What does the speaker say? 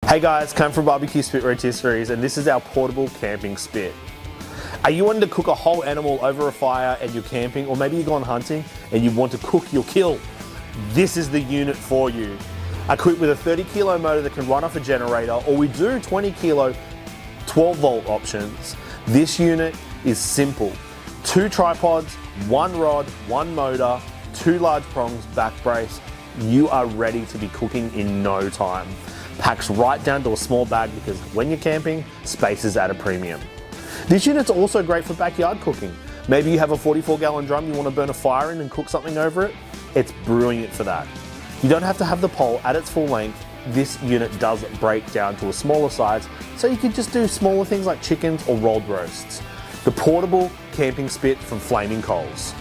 Hey guys, Come From Barbecue Spit Rotisseries, and this is our portable camping spit. Are you wanting to cook a whole animal over a fire and you're camping, or maybe you're going hunting and you want to cook your kill? This is the unit for you. Equipped with a 30 kilo motor that can run off a generator, or we do 20 kilo 12 volt options. This unit is simple. 2 tripods, 1 rod, 1 motor, 2 large prongs, back brace. You are ready to be cooking in no time. Packs right down to a small bag because when you're camping, space is at a premium. This unit's also great for backyard cooking. Maybe you have a 44-gallon drum you want to burn a fire in and cook something over it. It's brilliant for that. You don't have to have the pole at its full length. This unit does break down to a smaller size, so you can just do smaller things like chickens or rolled roasts. The portable camping spit from Flaming Coals.